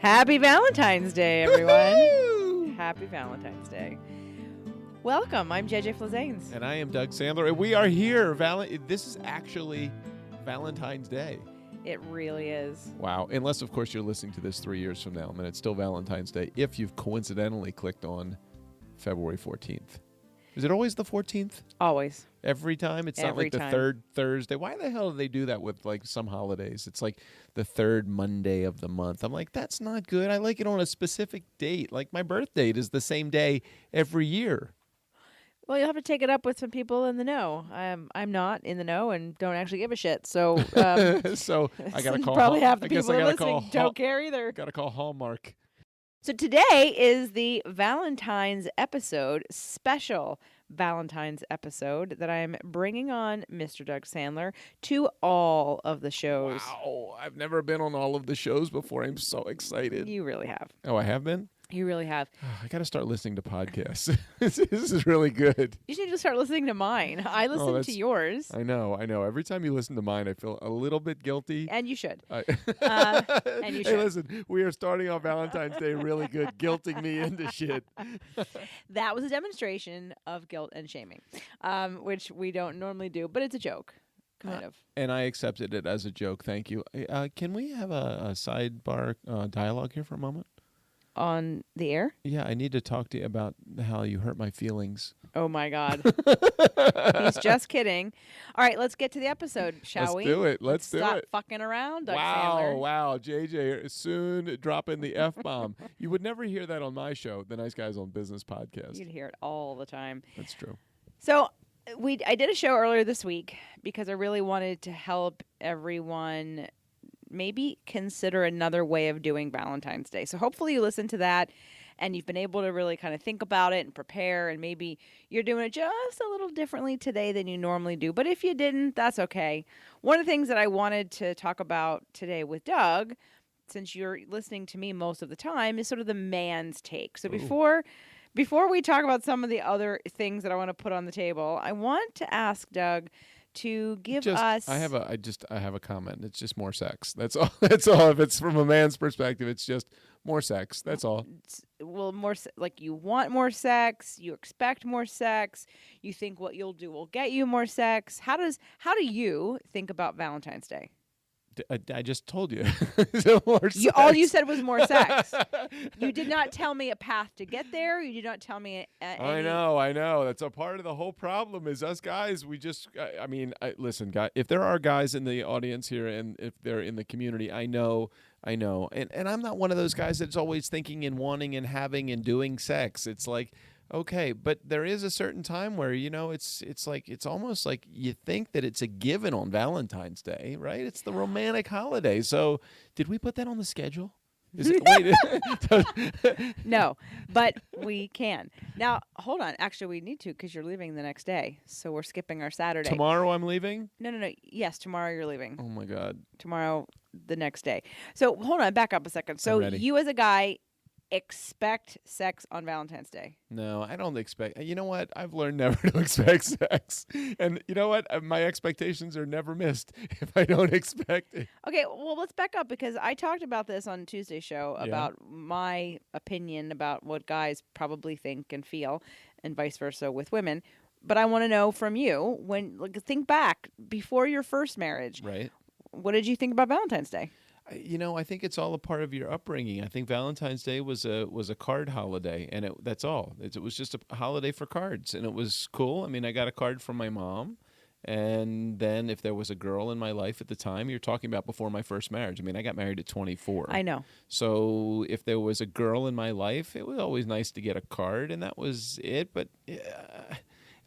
Happy Valentine's Day, everyone. Happy Valentine's Day. Welcome. I'm JJ Flazanes. And I am Doug Sandler. And we are here. This is actually Valentine's Day. It really is. Wow. Unless, of course, you're listening to this 3 years from now, and then it's still Valentine's Day if you've coincidentally clicked on February 14th. Is it always the 14th? Always. Every time? It's not like the third Thursday. Why the hell do they do that with like some holidays? It's like the third Monday of the month. I'm like, that's not good. I like it on a specific date. Like my birth date is the same day every year. Well, you'll have to take it up with some people in the know. I'm not in the know and don't actually give a shit. So, so I got to call. Probably half the people that are listening don't care either. Got to call Hallmark. So today is the Valentine's episode, special Valentine's episode that I'm bringing on Mr. Doug Sandler to all of the shows. Wow, I've never been on all of the shows before. I'm so excited. You really have. Oh, I have been? You really have. I got to start listening to podcasts. This is really good. You should just start listening to mine. I listen to yours. I know. Every time you listen to mine, I feel a little bit guilty. And you should. And you should. Hey, listen, we are starting on Valentine's Day really good, guilting me into shit. That was a demonstration of guilt and shaming, which we don't normally do, but it's a joke. Kind of. And I accepted it as a joke. Thank you. Can we have a sidebar dialogue here for a moment? On the air? Yeah, I need to talk to you about how you hurt my feelings. Oh, my God. He's just kidding. All right, let's get to the episode, shall we? Let's do it. Let's do Stop it. fucking around, Doug Sandler. Wow. JJ, soon dropping the F-bomb. You would never hear that on my show, the Nice Guys on Business podcast. You'd hear it all the time. That's true. So I did a show earlier this week because I really wanted to help everyone maybe consider another way of doing Valentine's Day. So hopefully you listen to that and you've been able to really kind of think about it and prepare, and maybe you're doing it just a little differently today than you normally do. But if you didn't, that's okay. One of the things that I wanted to talk about today with Doug, since you're listening to me most of the time, is sort of the man's take. So before we talk about some of the other things that I want to put on the table, I want to ask Doug to give us. I have a comment. It's just more sex. That's all. That's all. If it's from a man's perspective, it's just more sex. That's all. Well, like you want more sex, you expect more sex, you think what you'll do will get you more sex. How do you think about Valentine's Day? I just told you. All you said was more sex. You did not tell me a path to get there. You did not tell me I know. That's a part of the whole problem is us guys. We just, listen, guys, if there are guys in the audience here and if they're in the community, I know. And I'm not one of those guys that's always thinking and wanting and having and doing sex. It's like, okay, but there is a certain time where, it's almost like you think that it's a given on Valentine's Day, right? It's the romantic holiday. So did we put that on the schedule? No, but we can. Now, hold on. Actually, we need to because you're leaving the next day. So we're skipping our Saturday. Tomorrow I'm leaving? No. Yes, tomorrow you're leaving. Oh, my God. Tomorrow, the next day. So hold on. Back up a second. So you as a guy expect sex on Valentine's Day? No, I don't expect. You know what? I've learned never to expect sex. And you know what? My expectations are never missed if I don't expect it. Okay, well, let's back up because I talked about this on Tuesday's show about my opinion about what guys probably think and feel and vice versa with women. But I want to know from you, think back before your first marriage. Right. What did you think about Valentine's Day? I think it's all a part of your upbringing. I think Valentine's Day was a card holiday, and that's all. It was just a holiday for cards, and it was cool. I mean, I got a card from my mom, and then if there was a girl in my life at the time, you're talking about before my first marriage. I mean, I got married at 24. I know. So if there was a girl in my life, it was always nice to get a card, and that was it. But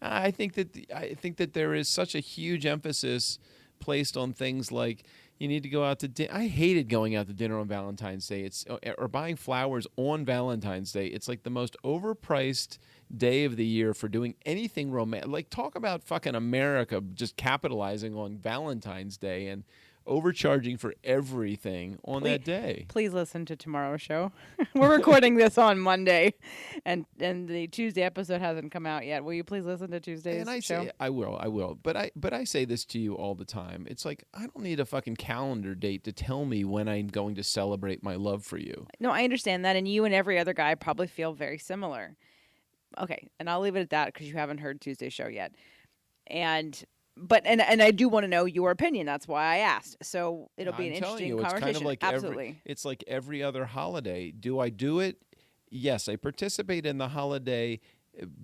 I think that there is such a huge emphasis placed on things like you need to go out to dinner. I hated going out to dinner on Valentine's Day. Or buying flowers on Valentine's Day. It's like the most overpriced day of the year for doing anything romantic. Like, talk about fucking America just capitalizing on Valentine's Day. And overcharging for everything on Please, that day. please listen to tomorrow's show. We're recording this on Monday, and the Tuesday episode hasn't come out yet. Will you please listen to Tuesday's And I show? say I will. But I say this to you all the time. It's like I don't need a fucking calendar date to tell me when I'm going to celebrate my love for you. No, I understand that, and you and every other guy probably feel very similar. Okay, and I'll leave it at that because you haven't heard Tuesday's show yet. But I do want to know your opinion. That's why I asked. So it'll be an I'm telling interesting you, it's conversation. kind of like Absolutely. it's like every other holiday. Do I do it? Yes, I participate in the holiday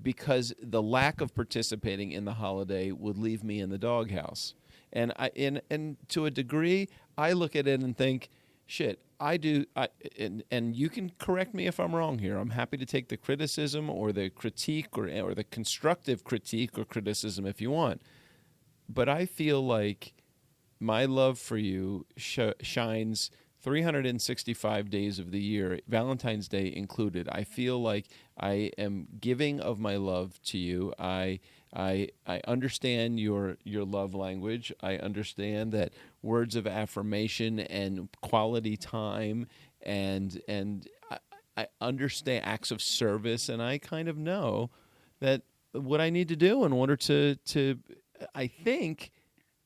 because the lack of participating in the holiday would leave me in the doghouse. And to a degree, I look at it and think, shit, I do. And you can correct me if I'm wrong here. I'm happy to take the criticism or the critique or the constructive critique or criticism if you want. But I feel like my love for you shines 365 days of the year, Valentine's Day included. I feel like I am giving of my love to you. I understand your love language. I understand that words of affirmation and quality time and I understand acts of service, and I kind of know that what I need to do in order to I think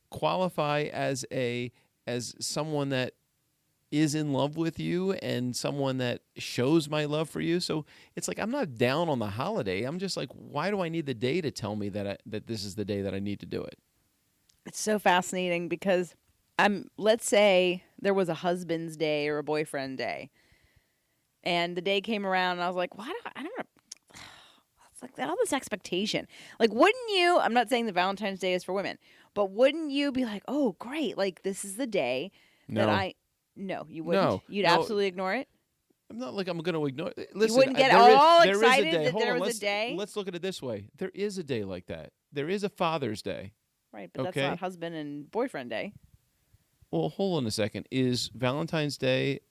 qualify as someone that is in love with you and someone that shows my love for you. So it's like I'm not down on the holiday. I'm just like, why do I need the day to tell me that this is the day that I need to do it? It's so fascinating because let's say there was a husband's day or a boyfriend day, and the day came around, and I was like, I don't know. It's like all this expectation. Like, wouldn't you? I'm not saying the Valentine's Day is for women, but wouldn't you be like, oh, great, like this is the day that I. No, you wouldn't. No, You'd no. absolutely ignore it. I'm not like I'm going to ignore it. Listen, You wouldn't get there all is a excited day. that Hold there on, was a day. Let's look at it this way. There is a day like that. There is a Father's Day. Right, but Okay. that's not husband and boyfriend day. Well, hold on a second. Is Valentine's Day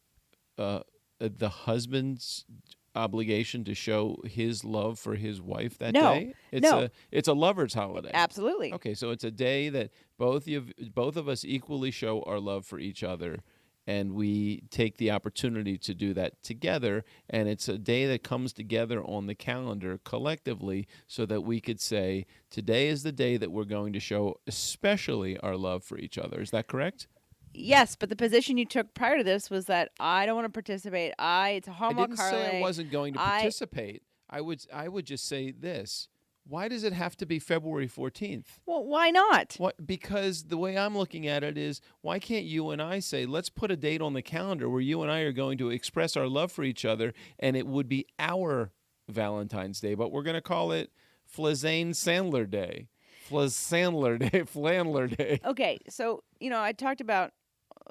the husband's obligation to show his love for his wife that No. day? No. It's a lover's holiday. Absolutely. Okay, so it's a day that both of us equally show our love for each other, and we take the opportunity to do that together, and it's a day that comes together on the calendar collectively so that we could say, today is the day that we're going to show especially our love for each other. Is that correct? Yes, but the position you took prior to this was that I don't want to participate. It's a I Hallmark didn't holiday. say I wasn't going to participate. I would just say this. Why does it have to be February 14th? Well, why not? What? Because the way I'm looking at it is, why can't you and I say, let's put a date on the calendar where you and I are going to express our love for each other, and it would be our Valentine's Day, but we're going to call it Flazane Sandler Day. Sandler Day, Flandler Day. Okay, so, I talked about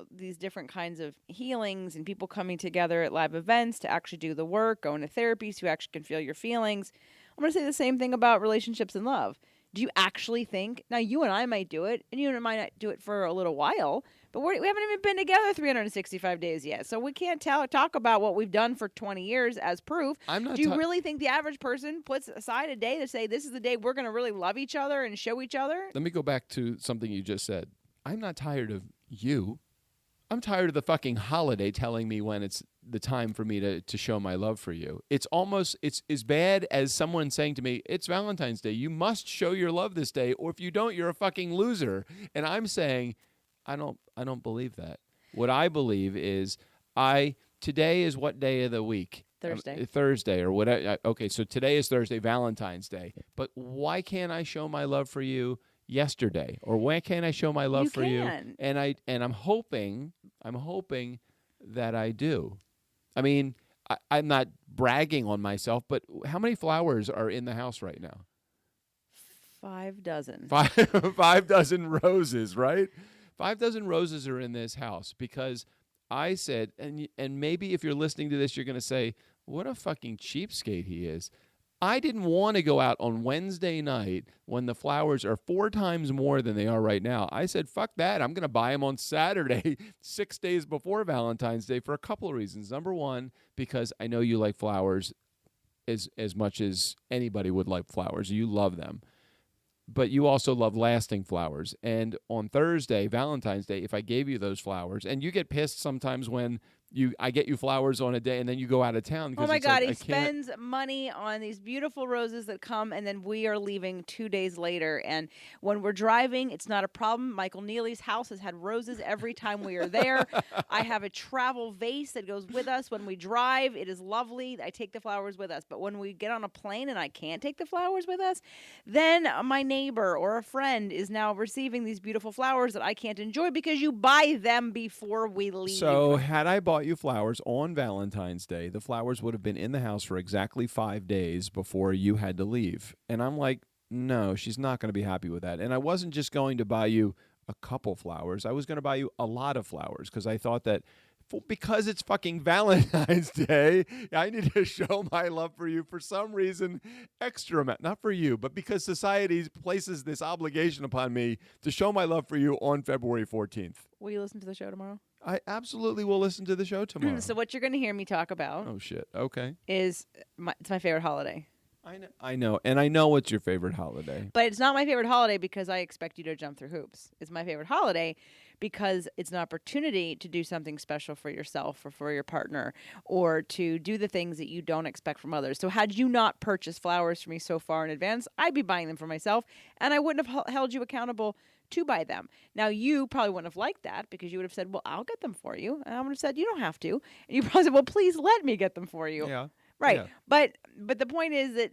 these different kinds of healings and people coming together at live events to actually do the work, going to therapy so you actually can feel your feelings. I'm going to say the same thing about relationships and love. Do you actually think, now you and I might do it, and you and I might not do it for a little while, but we haven't even been together 365 days yet, so we can't talk about what we've done for 20 years as proof. Do you really think the average person puts aside a day to say, this is the day we're going to really love each other and show each other? Let me go back to something you just said. I'm not tired of you. I'm tired of the fucking holiday telling me when it's the time for me to show my love for you. It's as bad as someone saying to me, it's Valentine's Day. You must show your love this day, or if you don't, you're a fucking loser. And I'm saying, I don't believe that. What I believe is today is what day of the week? Thursday or whatever. Okay, so today is Thursday, Valentine's Day. But why can't I show my love for you yesterday, or when can I show my love for you? And I'm hoping that I do. I mean, I'm not bragging on myself, but how many flowers are in the house right now? 5 dozen. 5 dozen roses, right? 5 dozen roses are in this house because I said, and maybe if you're listening to this, you're going to say, what a fucking cheapskate he is. I didn't want to go out on Wednesday night when the flowers are 4 times more than they are right now. I said, fuck that. I'm going to buy them on Saturday, 6 days before Valentine's Day, for a couple of reasons. Number one, because I know you like flowers as much as anybody would like flowers. You love them. but you also love lasting flowers. And on Thursday, Valentine's Day, if I gave you those flowers, and you get pissed sometimes when I get you flowers on a day and then you go out of town Oh because my it's God, like he I can't. spends money on these beautiful roses that come, and then we are leaving 2 days later. And when we're driving, it's not a problem. Michael Neely's house has had roses every time we are there. I have a travel vase that goes with us when we drive. It is lovely. I take the flowers with us. But when we get on a plane and I can't take the flowers with us, then my neighbor or a friend is now receiving these beautiful flowers that I can't enjoy because you buy them before we leave. So had I bought you flowers on Valentine's Day, the flowers would have been in the house for exactly 5 days before you had to leave. And I'm like, no, she's not going to be happy with that. And I wasn't just going to buy you a couple flowers. I was going to buy you a lot of flowers because I thought that because it's fucking Valentine's Day, I need to show my love for you for some reason, extra amount. Not for you, but because society places this obligation upon me to show my love for you on February 14th. Will you listen to the show tomorrow? I absolutely will listen to the show tomorrow. So what you're going to hear me talk about Oh, shit. Okay. is it's my favorite holiday. I know. And I know what's your favorite holiday. But it's not my favorite holiday because I expect you to jump through hoops. It's my favorite holiday because it's an opportunity to do something special for yourself or for your partner or to do the things that you don't expect from others. So had you not purchased flowers for me so far in advance, I'd be buying them for myself, and I wouldn't have held you accountable to buy them. Now, you probably wouldn't have liked that because you would have said, well, I'll get them for you. And I would have said, you don't have to. And you probably said, well, please let me get them for you. Yeah. Right. Yeah. But the point is that,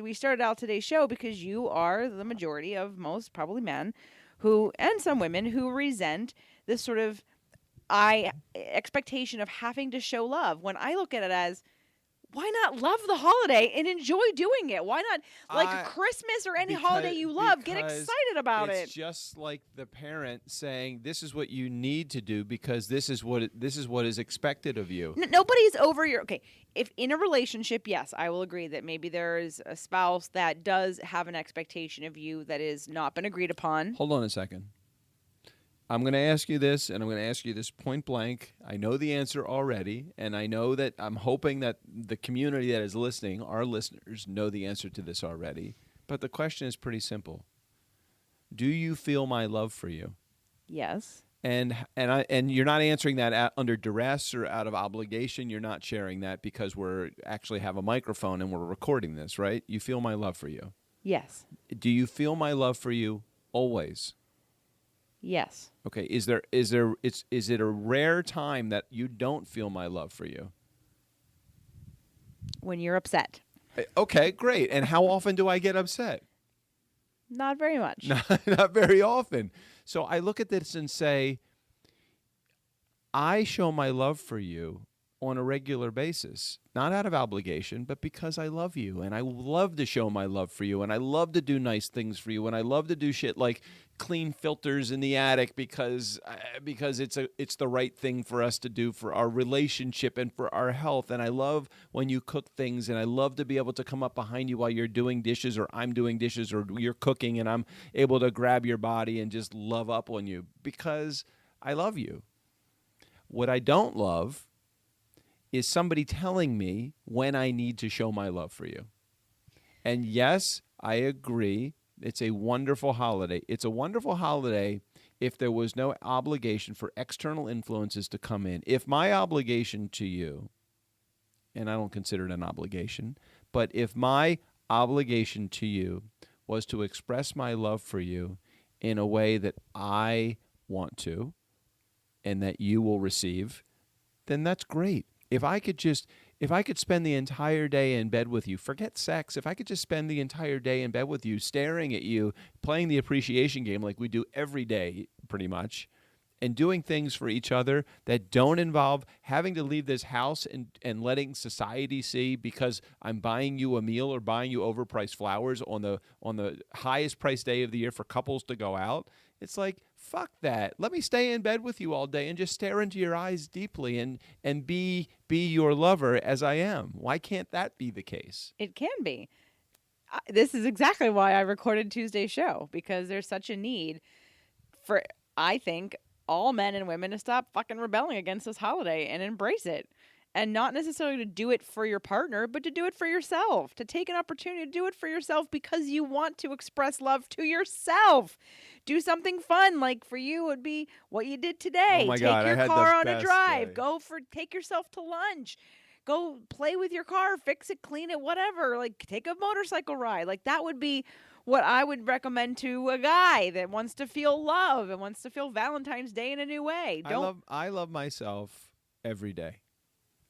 we started out today's show because you are the majority of most probably men and some women who resent this sort of expectation of having to show love. When I look at it as, why not love the holiday and enjoy doing it? Why not, like Christmas or any holiday you love, get excited about it? It's just like the parent saying, "This is what you need to do because this is what is expected of you." Nobody's over your okay. If in a relationship, yes, I will agree that maybe there is a spouse that does have an expectation of you that is not been agreed upon. Hold on a second. I'm going to ask you this, and I'm going to ask you this point blank. I know the answer already, and I know that I'm hoping that the community that is listening, our listeners, know the answer to this already. But the question is pretty simple. Do you feel my love for you? Yes. And you're not answering that under duress or out of obligation. You're not sharing that because we're actually have a microphone and we're recording this, right? You feel my love for you. Yes. Do you feel my love for you always? Yes. Okay. Is it a rare time that you don't feel my love for you? When you're upset. Okay, great. And how often do I get upset? Not very much. Not very often. So I look at this and say, I show my love for you on a regular basis, not out of obligation, but because I love you, and I love to show my love for you, and I love to do nice things for you, and I love to do shit like clean filters in the attic because it's the right thing for us to do for our relationship and for our health. And I love when you cook things, and I love to be able to come up behind you while you're doing dishes or I'm doing dishes or you're cooking, and I'm able to grab your body and just love up on you because I love you. What I don't love is somebody telling me when I need to show my love for you. And yes, I agree. It's a wonderful holiday. It's a wonderful holiday if there was no obligation for external influences to come in. If my obligation to you, and I don't consider it an obligation, but if my obligation to you was to express my love for you in a way that I want to and that you will receive, then that's great. If I could spend the entire day in bed with you, forget sex, if I could just spend the entire day in bed with you, staring at you, playing the appreciation game like we do every day pretty much, and doing things for each other that don't involve having to leave this house and letting society see because I'm buying you a meal or buying you overpriced flowers on the highest price day of the year for couples to go out. It's like, fuck that. Let me stay in bed with you all day and just stare into your eyes deeply and be your lover as I am. Why can't that be the case? It can be. This is exactly why I recorded Tuesday's show, because there's such a need for, I think, all men and women to stop fucking rebelling against this holiday and embrace it. and not necessarily to do it for your partner, but to do it for yourself, to take an opportunity to do it for yourself because you want to express love to yourself. Do something fun. Like for you, it would be what you did Oh today. my Take God, I your had the car on a best drive. day. Take yourself to lunch. Go play with your car, fix it, clean it, whatever. Like take a motorcycle ride. Like that would be what I would recommend to a guy that wants to feel love and wants to feel Valentine's Day in a new way. Don't I love myself every day.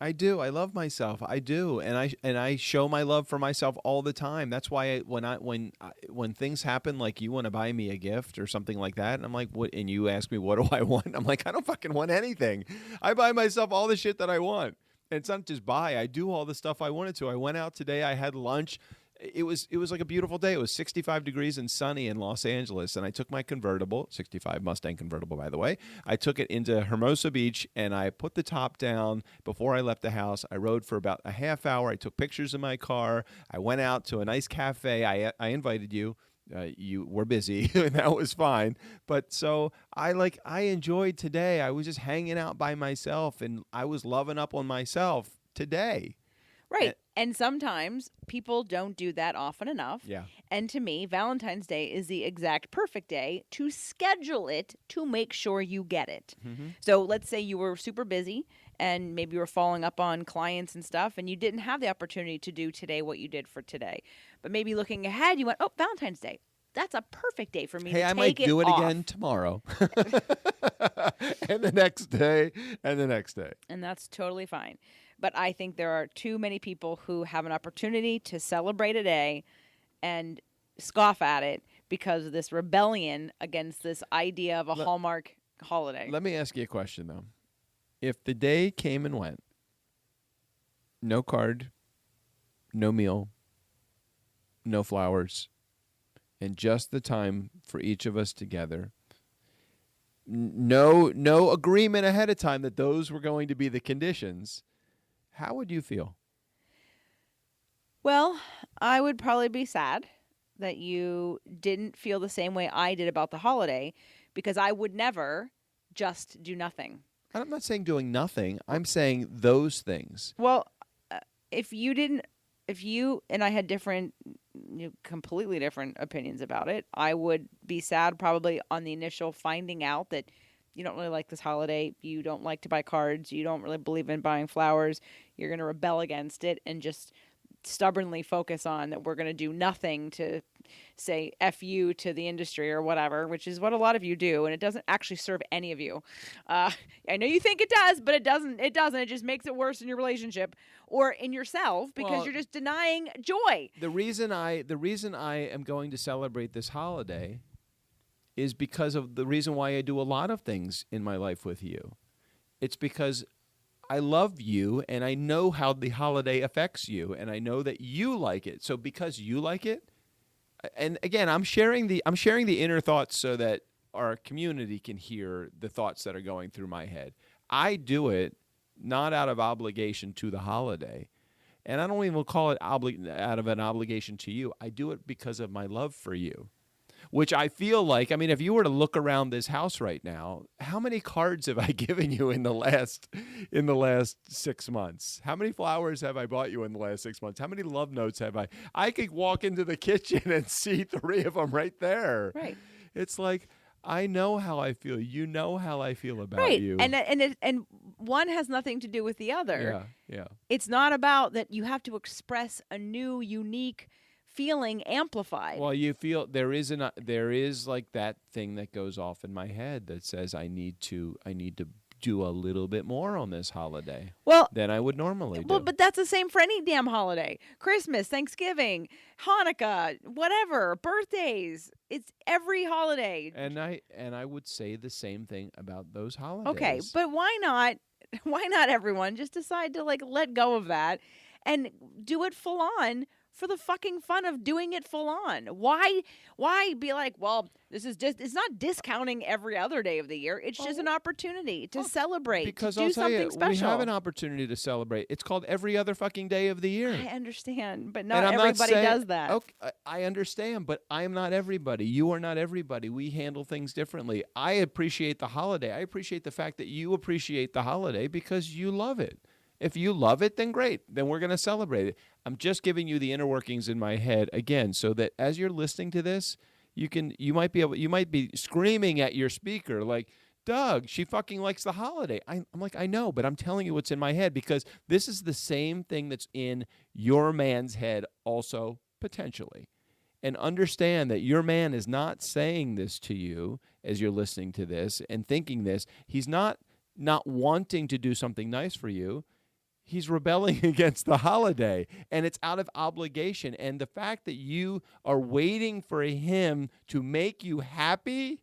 I do. I love myself. I do, and I show my love for myself all the time. That's why when things happen, like you want to buy me a gift or something like that, and I'm like, what? And you ask me, what do I want? I'm like, I don't fucking want anything. I buy myself all the shit that I want. And it's not just buy. I do all the stuff I wanted to. I went out today. I had lunch. It was like a beautiful day. It was 65 degrees and sunny in Los Angeles, and I took my convertible, 65 Mustang convertible, by the way. I took it into Hermosa Beach, and I put the top down before I left the house. I rode for about a half hour. I took pictures of my car. I went out to a nice cafe. I invited you. You were busy, and that was fine. But so I enjoyed today. I was just hanging out by myself, and I was loving up on myself today. right. And sometimes people don't do that often enough. Yeah. And to me, Valentine's Day is the exact perfect day to schedule it to make sure you get it. Mm-hmm. So let's say you were super busy and maybe you were following up on clients and stuff and you didn't have the opportunity to do today what you did for today. But maybe looking ahead, you went, oh, Valentine's Day. That's a perfect day for me to Hey, I take might do it off. again tomorrow. And the next day, and the next day. And that's totally fine. But I think there are too many people who have an opportunity to celebrate a day and scoff at it because of this rebellion against this idea of a Hallmark holiday. Let me ask you a question, though. If the day came and went, no card, no meal, no flowers, and just the time for each of us together, no agreement ahead of time that those were going to be the conditions, how would you feel? Well, I would probably be sad that you didn't feel the same way I did about the holiday because I would never just do nothing. I'm not saying doing nothing. I'm saying those things. Well, if you and I had completely different opinions about it, I would be sad probably on the initial finding out that you don't really like this holiday, you don't like to buy cards, you don't really believe in buying flowers, you're going to rebel against it and just stubbornly focus on that we're going to do nothing to say F you to the industry or whatever, which is what a lot of you do, and it doesn't actually serve any of you. I know you think it does, but it doesn't. It doesn't. It just makes it worse in your relationship or in yourself because you're just denying joy. The reason I am going to celebrate this holiday is because of the reason why I do a lot of things in my life with you. It's because I love you and I know how the holiday affects you and I know that you like it. So because you like it, and again, I'm sharing the inner thoughts so that our community can hear the thoughts that are going through my head. I do it not out of obligation to the holiday. And I don't even call it out of an obligation to you. I do it because of my love for you. Which I feel like, I mean, if you were to look around this house right now, how many cards have I given you in the last 6 months? How many flowers have I bought you in the last 6 months? How many love notes have I? I could walk into the kitchen and see 3 of them right there. Right. It's like, I know how I feel. You know how I feel about right. you. And one has nothing to do with the other. Yeah. It's not about that you have to express a new, unique feeling amplified. Well, you feel there is like that thing that goes off in my head that says I need to do a little bit more on this holiday than I would normally do. Well, but that's the same for any damn holiday. Christmas, Thanksgiving, Hanukkah, whatever, birthdays. It's every holiday. And I would say the same thing about those holidays. Okay, but why not everyone just decide to let go of that and do it full on for the fucking fun of doing it full on? Why be like, well, this is just, it's not discounting every other day of the year. It's just an opportunity to celebrate, because to do I'll tell something you, special. we have an opportunity to celebrate. It's called every other fucking day of the year. I understand, but not everybody does that. Okay, I understand, but I'm not everybody. You are not everybody. We handle things differently. I appreciate the holiday. I appreciate the fact that you appreciate the holiday because you love it. If you love it, then great. Then we're going to celebrate it. I'm just giving you the inner workings in my head again, so that as you're listening to this, you might be screaming at your speaker like, Doug, she fucking likes the holiday. I'm like, I know, but I'm telling you what's in my head, because this is the same thing that's in your man's head also, potentially. And understand that your man is not saying this to you as you're listening to this and thinking this. He's not wanting to do something nice for you. He's rebelling against the holiday, and it's out of obligation. And the fact that you are waiting for him to make you happy,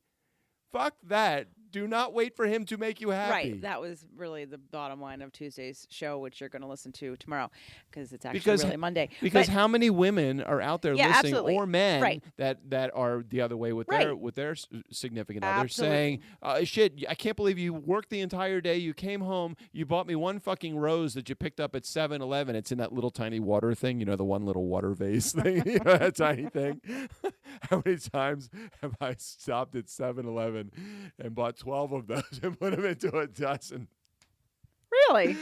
fuck that. Do not wait for him to make you happy. Right. That was really the bottom line of Tuesday's show, which you're going to listen to tomorrow, because it's actually really Monday. Because how many women are out there listening, absolutely. or men Right. that are the other way with their significant other, Absolutely. saying, shit, I can't believe you worked the entire day, you came home, you bought me one fucking rose that you picked up at 7-Eleven. It's in that little tiny water thing, the one little water vase thing, that tiny thing. How many times have I stopped at 7-Eleven and bought 12 of those and put them into a dozen? Really?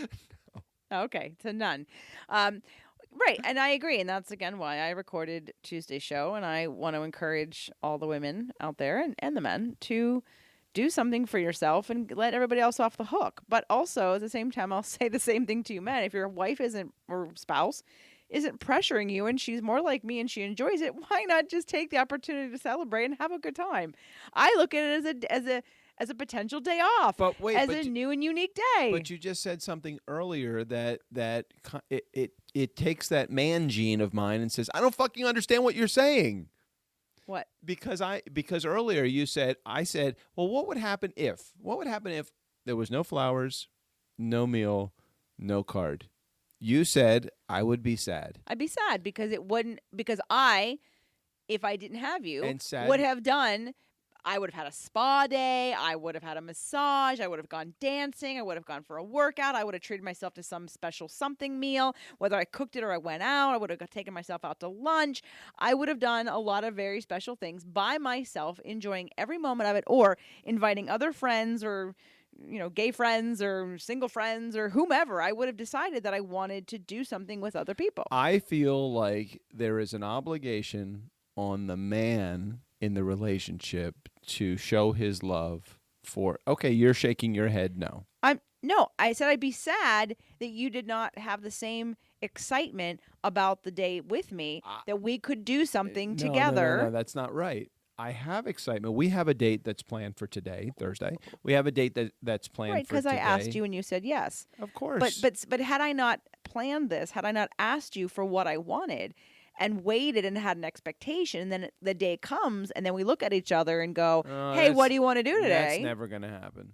Okay, to none. Right, and I agree, and that's again why I recorded Tuesday's show, and I want to encourage all the women out there and the men to do something for yourself and let everybody else off the hook. But also, at the same time, I'll say the same thing to you men. If your wife or spouse isn't pressuring you and she's more like me and she enjoys it, why not just take the opportunity to celebrate and have a good time? I look at it as a potential day off, but wait, as a new and unique day. But you just said something earlier that it takes that man gene of mine and says, I don't fucking understand what you're saying. What? Because earlier I said, well, what would happen if there was no flowers, no meal, no card? You said I would be sad. I'd be sad because if I didn't have you, I would have had a spa day. I would have had a massage. I would have gone dancing. I would have gone for a workout. I would have treated myself to some special something meal, whether I cooked it or I went out. I would have taken myself out to lunch. I would have done a lot of very special things by myself, enjoying every moment of it, or inviting other friends or gay friends or single friends or whomever. I would have decided that I wanted to do something with other people. I feel like there is an obligation on the man in the relationship to show his love for. Okay, you're shaking your head no. I said I'd be sad that you did not have the same excitement about the day with me, that we could do something together. No, that's not right. I have excitement. We have a date that's planned for today, Thursday. We have a date that's planned for today. Right, because I asked you and you said yes. Of course. But had I not planned this, had I not asked you for what I wanted and waited and had an expectation, and then the day comes and then we look at each other and go, hey, what do you want to do today? That's never going to happen.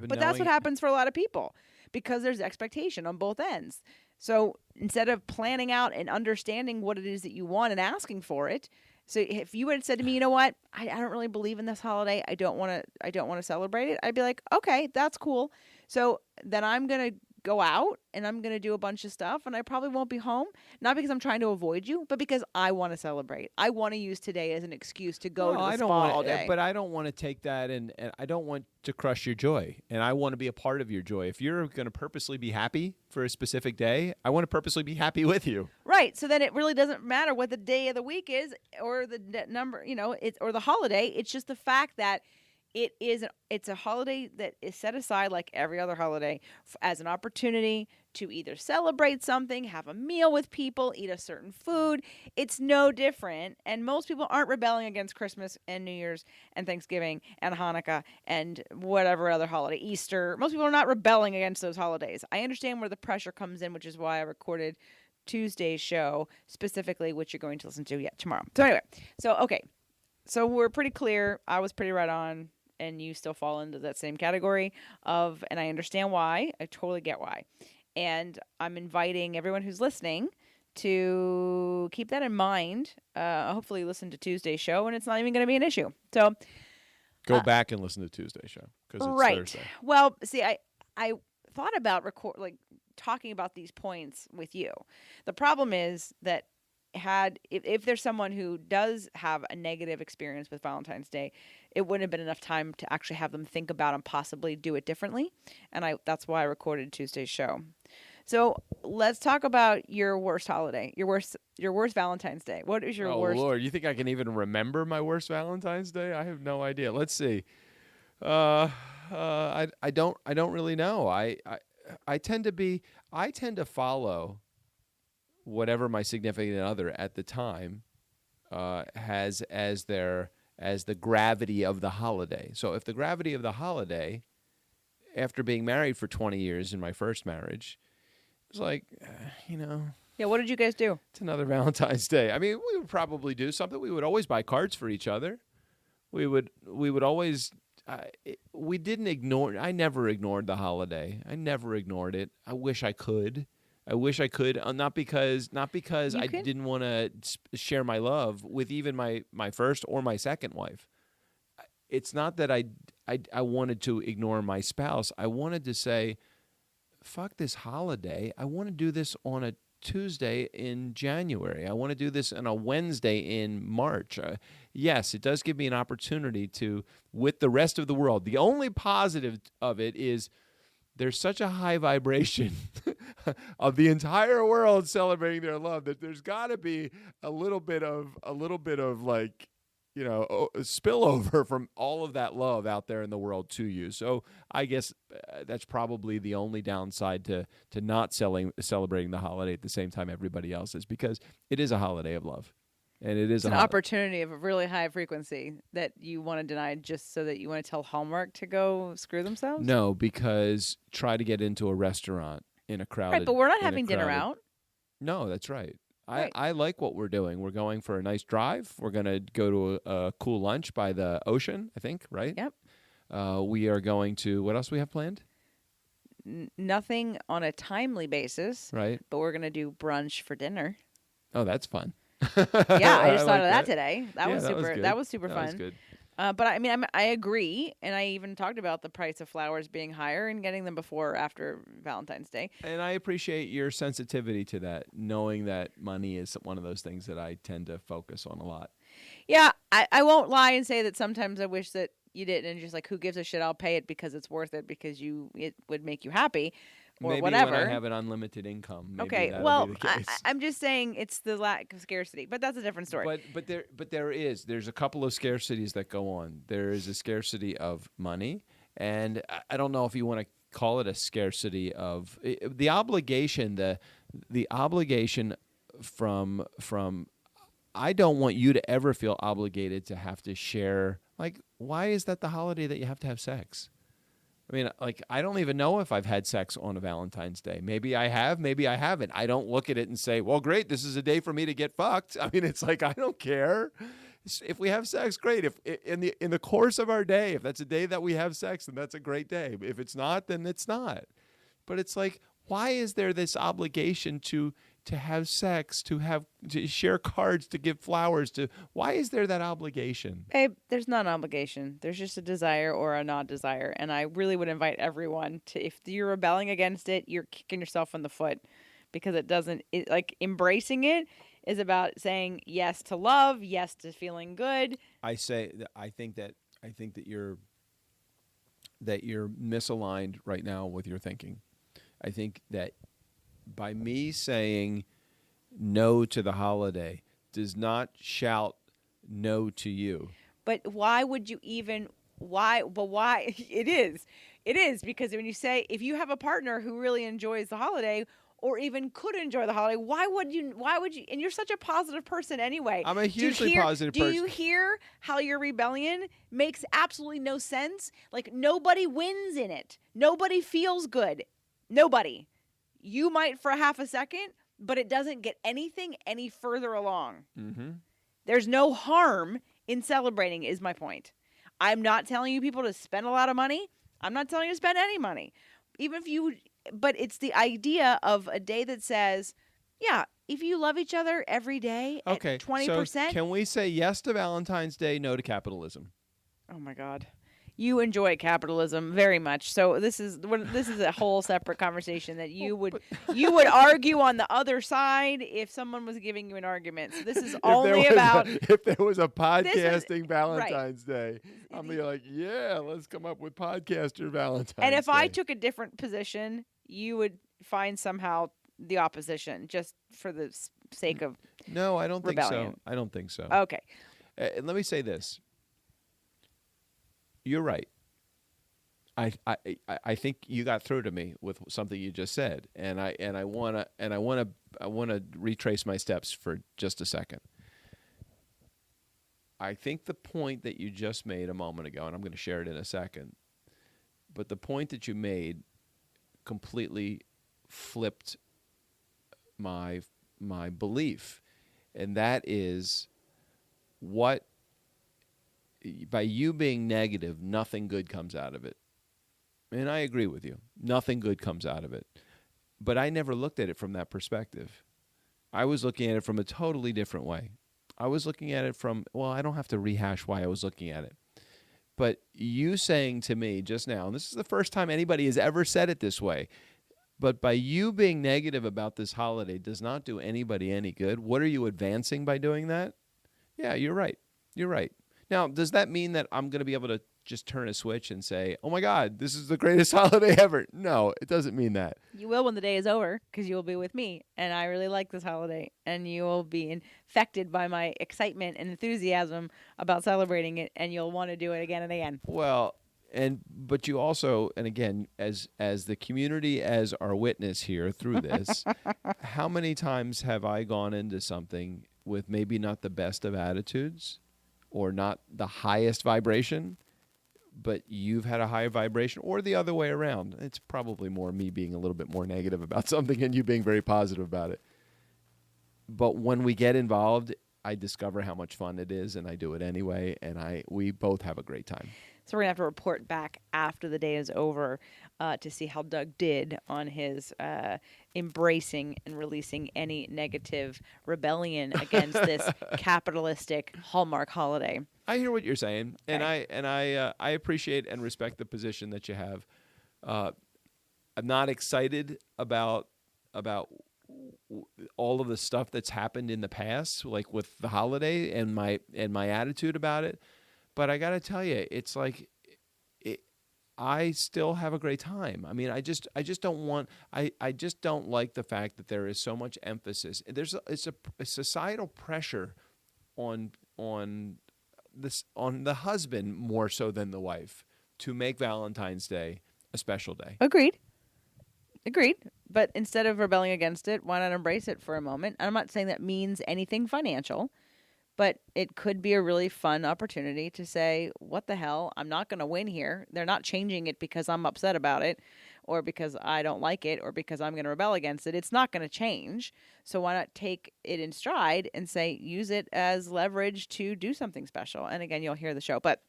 But that's what happens for a lot of people, because there's expectation on both ends. So instead of planning out and understanding what it is that you want and asking for it, so if you had said to me, you know what, I don't really believe in this holiday, I don't want to celebrate it, I'd be like, okay, that's cool. So then I'm going to go out and I'm going to do a bunch of stuff, and I probably won't be home, not because I'm trying to avoid you, but because I want to celebrate. I want to use today as an excuse to go to the spa all day. But I don't want to take that and I don't want to crush your joy, and I want to be a part of your joy. If you're going to purposely be happy for a specific day, I want to purposely be happy with you. Right. So then it really doesn't matter what the day of the week is or the number, or the holiday. It's just the fact that it's a holiday that is set aside like every other holiday as an opportunity to either celebrate something, have a meal with people, eat a certain food. It's no different. And most people aren't rebelling against Christmas and New Year's and Thanksgiving and Hanukkah and whatever other holiday, Easter. Most people are not rebelling against those holidays. I understand where the pressure comes in, which is why I recorded Tuesday's show specifically, which you're going to listen to tomorrow. So anyway, so we're pretty clear. I was pretty right on. And you still fall into that same category and I understand why. I totally get why. And I'm inviting everyone who's listening to keep that in mind. Hopefully listen to Tuesday's show, and it's not even going to be an issue. So go back and listen to Tuesday's show, because it's Thursday. Well, see, I thought about talking about these points with you. The problem is that if there's someone who does have a negative experience with Valentine's Day, it wouldn't have been enough time to actually have them think about and possibly do it differently. And that's why I recorded Tuesday's show. So let's talk about your worst holiday, your worst Valentine's Day. What is your Oh worst? Lord, you think I can even remember my worst Valentine's Day? I have no idea. Let's see. Uh, I don't really know. I tend to be I tend to follow whatever my significant other at the time has as the gravity of the holiday. So if the gravity of the holiday, after being married for 20 years in my first marriage, was like, you know, Yeah, what did you guys do? it's another Valentine's Day. I mean, we would probably do something. We would always buy cards for each other. We would always. We didn't ignore. I never ignored the holiday. I never ignored it. I wish I could. I wish I could. Not because You I can. didn't want to share my love with even my first or my second wife. It's not that I wanted to ignore my spouse. I wanted to say, fuck this holiday. I want to do this on a Tuesday in January. I want to do this on a Wednesday in March. Yes, it does give me an opportunity to, with the rest of the world. The only positive of it is there's such a high vibration of the entire world celebrating their love that there's got to be a little bit of like, spillover from all of that love out there in the world to you. So I guess that's probably the only downside to not celebrating the holiday at the same time everybody else is, because it is a holiday of love, and it is It's a an opportunity of a really high frequency that you want to deny just so that you want to tell Hallmark to go screw themselves? No, because try to get into a restaurant in a crowded. Right, but we're not in a having dinner crowded- out. No, that's right. Right. I like what we're doing. We're going for a nice drive. We're going to go to a cool lunch by the ocean, I think, right? Yep. We are going to, what else we have planned? Nothing on a timely basis, Right? but we're going to do brunch for dinner. Oh, that's fun. Yeah, I just thought like of that today. That Yeah, was that was super. good. That was super That fun. was good. But I mean, I agree, and I even talked about the price of flowers being higher and getting them before or after Valentine's Day. And I appreciate your sensitivity to that, knowing that money is one of those things that I tend to focus on a lot. Yeah, I won't lie and say that sometimes I wish that you didn't, and just like, who gives a shit? I'll pay it because it's worth it, because it would make you happy, or Maybe whatever. when I have an unlimited income, maybe Okay, that'll well, be the case. I'm just saying it's the lack of scarcity, but that's a different story. There's a couple of scarcities that go on. There is a scarcity of money, and I don't know if you want to call it a scarcity of the obligation. The obligation from I don't want you to ever feel obligated to have to share. Like, why is that the holiday that you have to have sex? I mean, like, I don't even know if I've had sex on a Valentine's Day. Maybe I have, maybe I haven't. I don't look at it and say, well, great, this is a day for me to get fucked. I mean, it's like, I don't care. If we have sex, great. If in the course of our day, if that's a day that we have sex, then that's a great day. If it's not, then it's not. But it's like, why is there this obligation to have sex, to share cards, to give flowers, why is there that obligation? Babe, there's not an obligation. There's just a desire or a not desire. And I really would invite everyone to, if you're rebelling against it, you're kicking yourself in the foot, because like, embracing it is about saying yes to love, yes to feeling good. I think that you're misaligned right now with your thinking. I think that by me saying no to the holiday does not shout no to you. But why would you even, why, but why, it is because when you say, if you have a partner who really enjoys the holiday or even could enjoy the holiday, why would you, and you're such a positive person anyway. I'm a hugely positive person. Do you hear how your rebellion makes absolutely no sense? Like, nobody wins in it. Nobody feels good. Nobody. You might for half a second, but it doesn't get anything any further along. Mm-hmm. There's no harm in celebrating, is my point. I'm not telling you people to spend a lot of money. I'm not telling you to spend any money. But it's the idea of a day that says, yeah, if you love each other every day at 20%. So can we say yes to Valentine's Day, no to capitalism? Oh my God. You enjoy capitalism very much, so this is a whole separate conversation that you would argue on the other side if someone was giving you an argument. So this is only about if there was a podcasting Valentine's Day, I'm be like, yeah, let's come up with podcaster Valentine's. And if Day. I took a different position, you would find somehow the opposition just for the sake of No, I don't think rebellion. so. I don't think so. Okay. And let me say this. You're right. I think you got through to me with something you just said, and I wanna retrace my steps for just a second. I think the point that you just made a moment ago, and I'm going to share it in a second, but the point that you made completely flipped my belief, and that is what by you being negative, nothing good comes out of it. And I agree with you. Nothing good comes out of it. But I never looked at it from that perspective. I was looking at it from a totally different way. I was looking at it from, well, I don't have to rehash why I was looking at it. But you saying to me just now, and this is the first time anybody has ever said it this way, but by you being negative about this holiday does not do anybody any good. What are you advancing by doing that? Yeah, you're right. You're right. Now, does that mean that I'm going to be able to just turn a switch and say, oh my God, this is the greatest holiday ever? No, it doesn't mean that. You will when the day is over, because you will be with me, and I really like this holiday, and you will be infected by my excitement and enthusiasm about celebrating it, and you'll want to do it again and again. Well, but you also, and again, as the community, as our witness here through this, how many times have I gone into something with maybe not the best of attitudes or not the highest vibration, but you've had a higher vibration, or the other way around? It's probably more me being a little bit more negative about something and you being very positive about it. But when we get involved, I discover how much fun it is, and I do it anyway, and we both have a great time. So we're going to have to report back after the day is over to see how Doug did on his embracing and releasing any negative rebellion against this capitalistic Hallmark holiday. I hear what you're saying, Okay. and I appreciate and respect the position that you have. I'm not excited about all of the stuff that's happened in the past, like with the holiday and my attitude about it. But I got to tell you, it's like I still have a great time. I mean, I just don't want. I just don't like the fact that there is so much emphasis. It's a societal pressure on the husband more so than the wife to make Valentine's Day a special day. Agreed. But instead of rebelling against it, why not embrace it for a moment? And I'm not saying that means anything financial, but it could be a really fun opportunity to say, what the hell? I'm not going to win here. They're not changing it because I'm upset about it or because I don't like it or because I'm going to rebel against it. It's not going to change. So why not take it in stride and say, use it as leverage to do something special? And again, you'll hear the show. But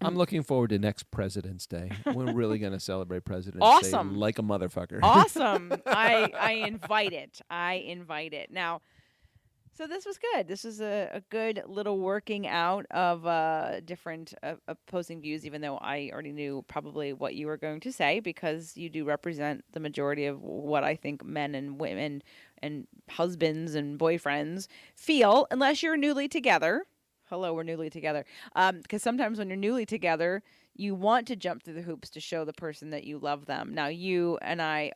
I'm looking forward to next President's Day. We're really going to celebrate President's Awesome. Day like a motherfucker. Awesome. I invite it. Now, so this was good. This was a good little working out of different opposing views, even though I already knew probably what you were going to say, because you do represent the majority of what I think men and women and husbands and boyfriends feel, unless you're newly together. Hello, we're newly together. Because sometimes when you're newly together, you want to jump through the hoops to show the person that you love them. Now, you and I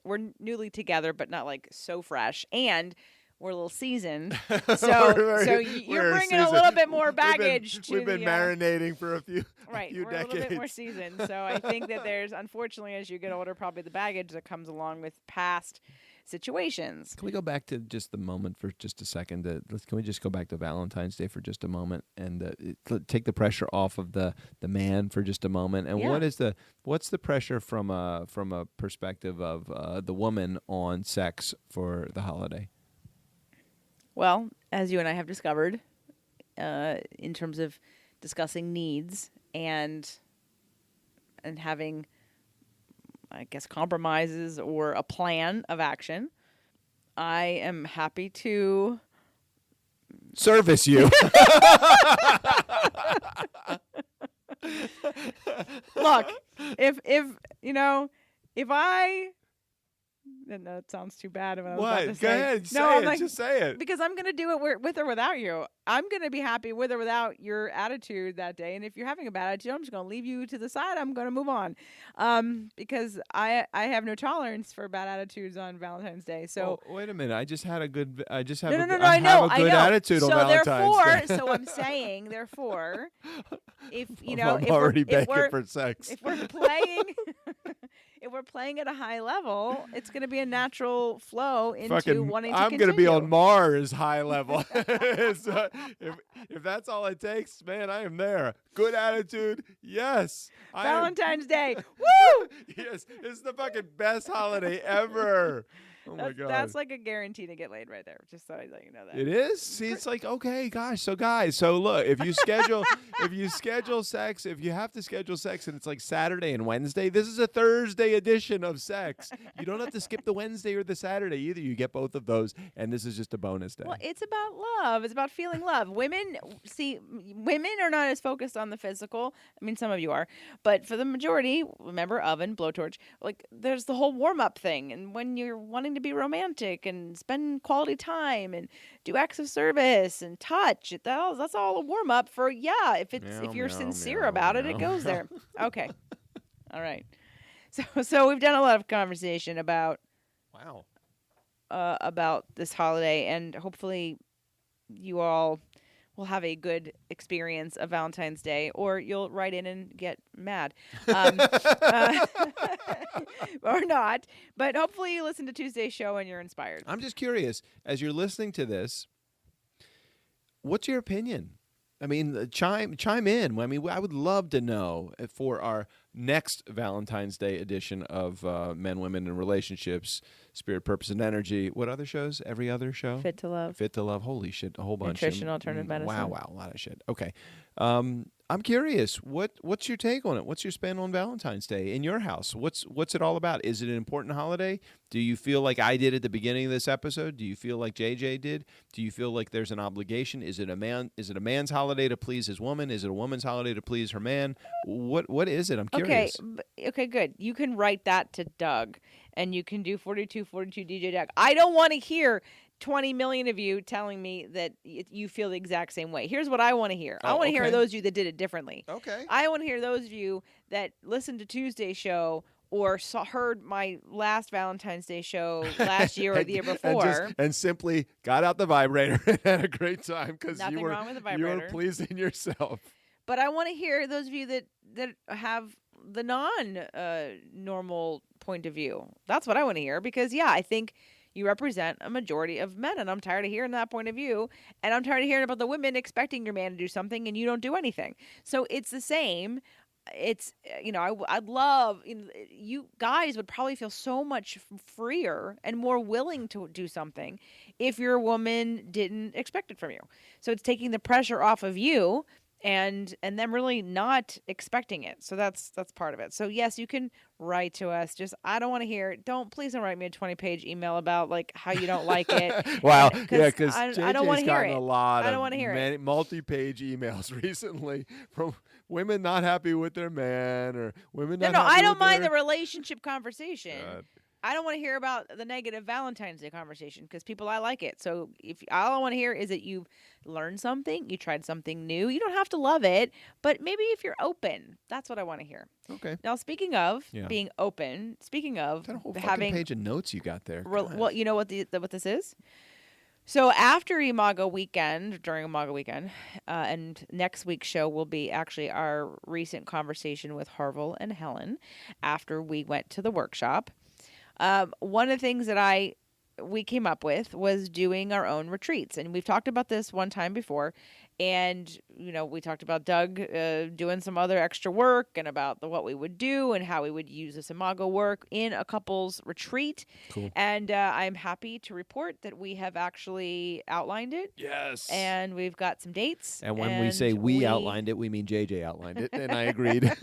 we're newly together, but not like so fresh. And we're a little seasoned. So you're bringing a little bit more baggage We've been marinating for a few right, few we're decades. a little bit more seasoned. So I think that there's, unfortunately, as you get older, probably the baggage that comes along with past situations. Can we go back to just the moment for just a second? Can we just go back to Valentine's Day for just a moment and take the pressure off of the man for just a moment? And Yeah. what's the pressure from a perspective of the woman on sex for the holiday? Well, as you and I have discovered, in terms of discussing needs and having, I guess, compromises or a plan of action, I am happy to service you. look. If No, it sounds too bad. What I was about What? to Go say. ahead. No, Say I'm it. like, Just say it. because I'm going to do it with or without you. I'm going to be happy with or without your attitude that day. And if you're having a bad attitude, I'm just going to leave you to the side. I'm going to move on, because I have no tolerance for bad attitudes on Valentine's Day. So Wait a minute. I just had a good. I just have. no, I have a I good know. attitude So on Valentine's Day. so I'm saying, therefore, if I'm already begging for sex. if we're playing if we're playing at a high level, it's going to be a natural flow into Fucking, wanting to I'm continue. gonna be on Mars high level. So if that's all it takes, man, I am there. Good attitude, yes. Valentine's Day, woo! Yes, it's the fucking best holiday ever. Oh my god, That's like a guarantee to get laid right there. Just so I let you know that. it is. See, it's like, okay, gosh. So guys, so look, if you schedule sex, if you have to schedule sex and it's like Saturday and Wednesday, this is a Thursday edition of sex. You don't have to skip the Wednesday or the Saturday either. You get both of those, and this is just a bonus day. Well, it's about love. It's about feeling love. Women are not as focused on the physical. I mean, some of you are, but for the majority, remember oven, blowtorch, like there's the whole warm up thing. And when you're wanting to be romantic and spend quality time and do acts of service and touch, that's all a warm up for, if you're sincere about it, it goes there. Okay. All right. So we've done a lot of conversation about this holiday, and hopefully you all will have a good experience of Valentine's Day, or you'll write in and get mad. Or not. But hopefully you listen to Tuesday's show and you're inspired. I'm just curious, as you're listening to this, what's your opinion? I mean, chime in. I mean, I would love to know for our next Valentine's Day edition of Men, Women, and Relationships, Spirit, Purpose, and Energy. What other shows? Every other show? Fit to Love. Fit to Love. Holy shit, a whole bunch. Nutrition, alternative medicine. Wow, a lot of shit. Okay. I'm curious. What's your take on it? What's your spin on Valentine's Day in your house? What's it all about? Is it an important holiday? Do you feel like I did at the beginning of this episode? Do you feel like JJ did? Do you feel like there's an obligation? Is it a man's holiday to please his woman? Is it a woman's holiday to please her man? What is it? I'm curious. Okay, good. You can write that to Doug, and you can do 4242 DJ Doug. I don't want to hear 20 million of you telling me that you feel the exact same way. Here's what I want to hear. I want to hear those of you that did it differently. Okay. I want to hear those of you that listened to Tuesday's show or heard my last Valentine's Day show last year or the year before. And simply got out the vibrator and had a great time because Nothing wrong with the vibrator. You were pleasing yourself. But I want to hear those of you that have the non-normal point of view. That's what I want to hear because, I think you represent a majority of men, and I'm tired of hearing that point of view, and I'm tired of hearing about the women expecting your man to do something and you don't do anything. So it's the same. It's, I'd love, you guys would probably feel so much freer and more willing to do something if your woman didn't expect it from you. So it's taking the pressure off of you and them really not expecting it. So that's part of it. So yes, you can write to us. Just, I don't want to hear it. Please don't write me a 20-page email about like how you don't like it. Wow. Because I don't want to hear it. A lot I don't want to hear it. Multi-page emails recently from women not happy with their man or women not No, happy I don't with mind their... the relationship conversation. God. I don't want to hear about the negative Valentine's Day conversation because I like it. So if all I want to hear is that you've learned something, you tried something new. You don't have to love it, but maybe if you're open, that's what I want to hear. Okay. Now, speaking of being open, speaking of that whole having page of notes you got there. Well, you know what what this is? So after Imago weekend, during Imago weekend, and next week's show will be actually our recent conversation with Harville and Helen after we went to the workshop. One of the things that we came up with was doing our own retreats. And we've talked about this one time before. And, we talked about Doug doing some other extra work and about what we would do and how we would use this Imago work in a couple's retreat. Cool. And I'm happy to report that we have actually outlined it. Yes. And we've got some dates. And when we say we outlined it, we mean JJ outlined it. And I agreed.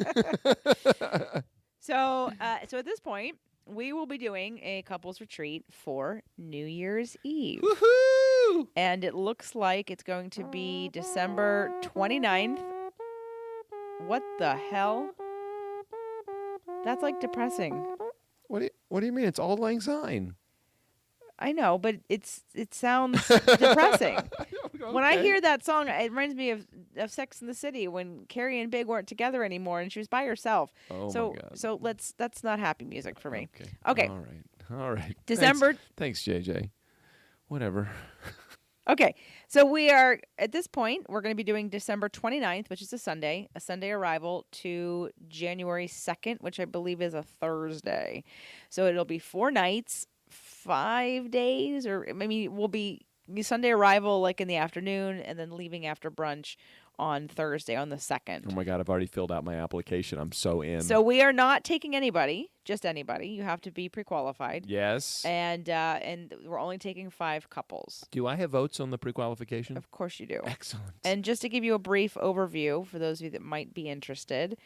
So at this point, we will be doing a couples retreat for New Year's Eve. Woohoo! And it looks like it's going to be December 29th. What the hell? That's like depressing. What do you mean? It's Auld Lang Syne. I know, but it sounds depressing. When I Okay. hear that song, it reminds me of Sex in the City when Carrie and Big weren't together anymore and she was by herself. Oh my So God. so that's not happy music for me. Okay. Okay. All right. All right. December. Thanks, JJ. Whatever. Okay. So we are at this point, we're going to be doing December 29th, which is a Sunday arrival, to January 2nd, which I believe is a Thursday. So it'll be 4 nights, 5 days, or maybe we'll be Sunday arrival like in the afternoon and then leaving after brunch on Thursday on the 2nd. Oh my God, I've already filled out my application. I'm so in. So we are not taking anybody, just anybody. You have to be pre-qualified. Yes. And we're only taking 5 couples. Do I have votes on the pre-qualification? Of course you do. Excellent. And just to give you a brief overview for those of you that might be interested,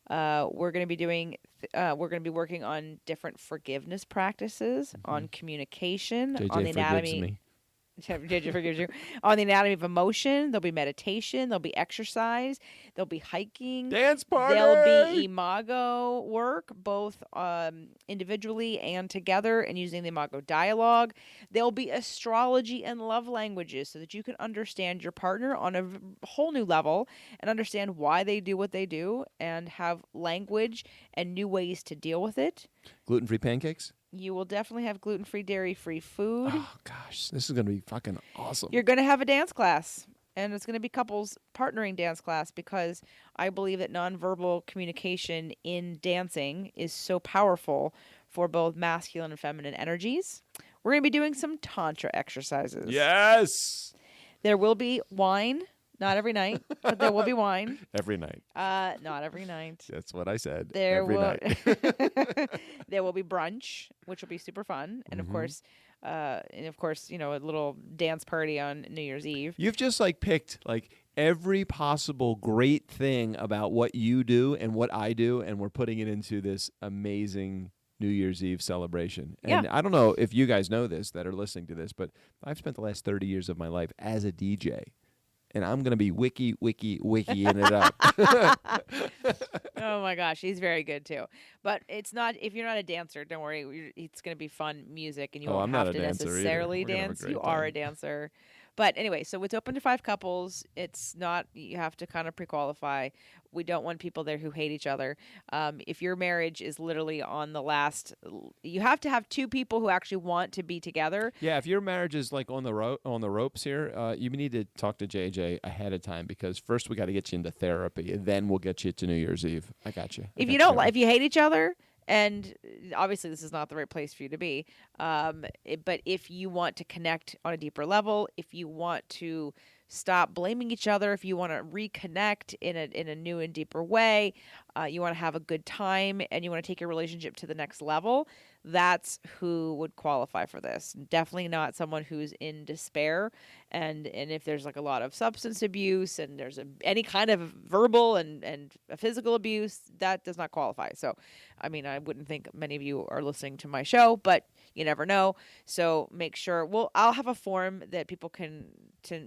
we're going to be working on different forgiveness practices, on communication, JJ on the forgives anatomy. me. JJ forgives you. On the anatomy of emotion, there'll be meditation, there'll be exercise, there'll be hiking, Dance party. there'll be imago work, both individually and together, and using the imago dialogue. There'll be astrology and love languages so that you can understand your partner on a whole new level and understand why they do what they do and have language and new ways to deal with it. Gluten-free pancakes. You will definitely have gluten-free, dairy-free food. Oh gosh, this is gonna be fucking awesome. You're going to have a dance class, and it's going to be couples partnering dance class because I believe that nonverbal communication in dancing is so powerful for both masculine and feminine energies. We're going to be doing some tantra exercises. Yes. There will be wine, not every night, but there will be wine. Every night. Not every night. That's what I said. There Every will night. there will be brunch, which will be super fun, and Mm-hmm. of course, a little dance party on New Year's Eve. You've just picked every possible great thing about what you do and what I do, and we're putting it into this amazing New Year's Eve celebration. And Yeah. I don't know if you guys know this that are listening to this, but I've spent the last 30 years of my life as a DJ. And I'm going to be wickying it up. Oh my gosh, he's very good too. But it's not if you're not a dancer, don't worry. It's going to be fun music, and you won't I'm have not to a dancer either. necessarily We're gonna have a dance. great You are a time. dancer. But anyway, so it's open to 5 couples. It's not, you have to kind of pre-qualify. We don't want people there who hate each other. If your marriage is literally on the last, you have to have 2 people who actually want to be together. Yeah, if your marriage is on the ropes here, you need to talk to JJ ahead of time because first we got to get you into therapy, and then we'll get you to New Year's Eve. I got you. If you don't, if you hate each other, and obviously this is not the right place for you to be, but if you want to connect on a deeper level, if you want to stop blaming each other, if you want to reconnect in a new and deeper way, you want to have a good time, and you want to take your relationship to the next level, that's who would qualify for this. Definitely not someone who's in despair, and if there's a lot of substance abuse and there's any kind of verbal and physical abuse, that does not qualify. So, I mean, I wouldn't think many of you are listening to my show, but you never know. So make sure. I'll have a form that people can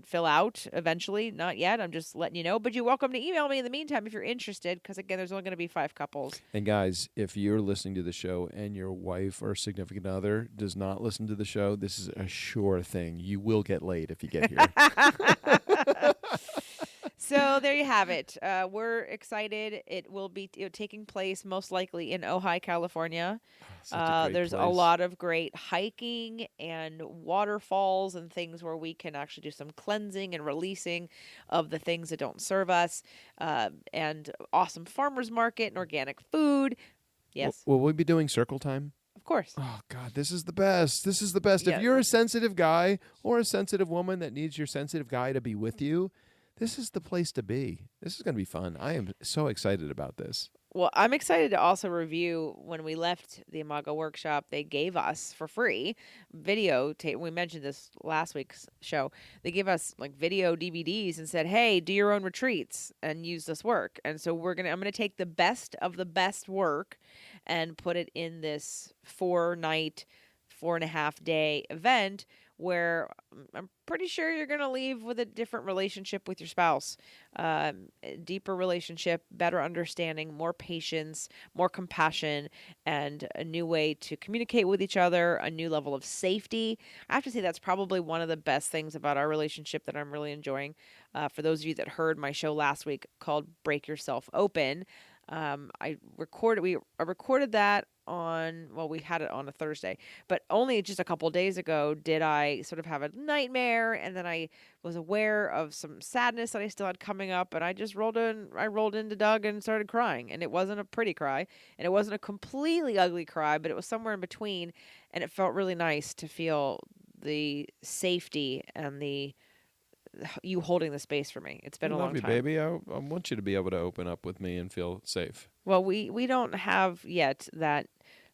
fill out eventually. Not yet. I'm just letting you know. But you're welcome to email me in the meantime if you're interested, because again, there's only going to be 5 couples. And guys, if you're listening to the show and your wife or significant other does not listen to the show, this is a sure thing. You will get laid if you get here. So there you have it. We're excited. It will be taking place most likely in Ojai, California. Such a great There's a place. lot of great hiking and waterfalls and things where we can actually do some cleansing and releasing of the things that don't serve us, and awesome farmers market and organic food. Yes, Will we be doing circle time? of course. Oh God, this is the best. This is the best. Yeah. If you're a sensitive guy or a sensitive woman that needs your sensitive guy to be with you, this is the place to be. This is going to be fun. I am so excited about this. Well, I'm excited to also review when we left the Imago workshop, they gave us for free video tape. We mentioned this last week's show. They gave us video DVDs and said, "Hey, do your own retreats and use this work." And so I'm going to take the best of the best work and put it in this 4-night 4.5 day event where I'm pretty sure you're going to leave with a different relationship with your spouse, a deeper relationship, better understanding, more patience, more compassion, and a new way to communicate with each other, a new level of safety. I have to say that's probably one of the best things about our relationship that I'm really enjoying. For those of you that heard my show last week called Break Yourself Open, I recorded that on, well, we had it on a Thursday, but only just a couple days ago did I sort of have a nightmare, and then I was aware of some sadness that I still had coming up, and I rolled into Doug and started crying, and it wasn't a pretty cry, and it wasn't a completely ugly cry, but it was somewhere in between, and it felt really nice to feel the safety and you holding the space for me. It's been I a love long you, time. baby. I want you to be able to open up with me and feel safe. Well, we don't have yet that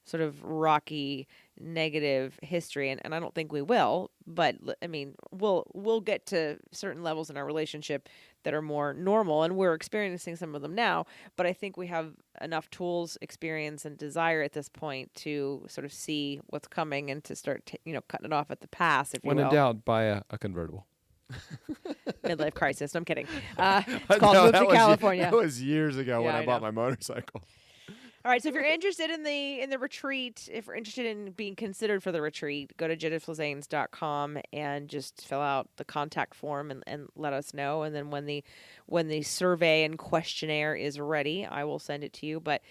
sort of rocky negative history, and I don't think we will, but I mean, we'll get to certain levels in our relationship that are more normal, and we're experiencing some of them now, but I think we have enough tools, experience, and desire at this point to sort of see what's coming and to start cutting it off at the pass, if you When in will. doubt, buy a convertible. Midlife crisis. No, I'm kidding. It's called Move to California. That was years ago when Yeah, I I bought know. my motorcycle. All right, so if you're interested in the retreat, if you're interested in being considered for the retreat, go to jenniflazanes.com and just fill out the contact form and let us know. And then when the survey and questionnaire is ready, I will send it to you. But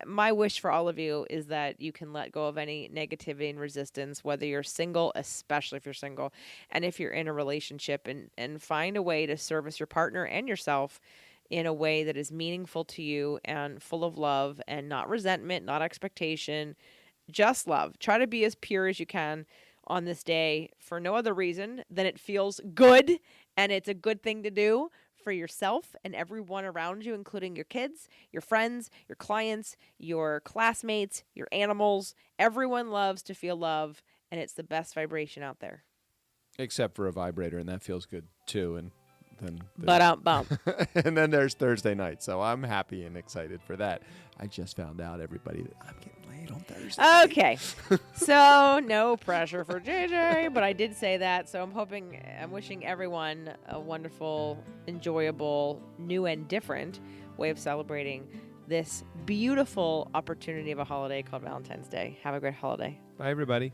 my wish for all of you is that you can let go of any negativity and resistance, whether you're single, especially if you're single, and if you're in a relationship, and find a way to service your partner and yourself in a way that is meaningful to you and full of love and not resentment, not expectation, just love. Try to be as pure as you can on this day for no other reason than it feels good, and it's a good thing to do for yourself and everyone around you, including your kids, your friends, your clients, your classmates, your animals. Everyone loves to feel love, and it's the best vibration out there. Except for a vibrator, and that feels good too. And then Bump. and then there's Thursday night, so I'm happy and excited for that. I just found out, everybody, that I'm getting laid on Thursday. Okay. So no pressure for JJ, but I did say that. So I'm wishing everyone a wonderful, enjoyable, new and different way of celebrating this beautiful opportunity of a holiday called Valentine's Day. Have a great holiday. Bye, everybody.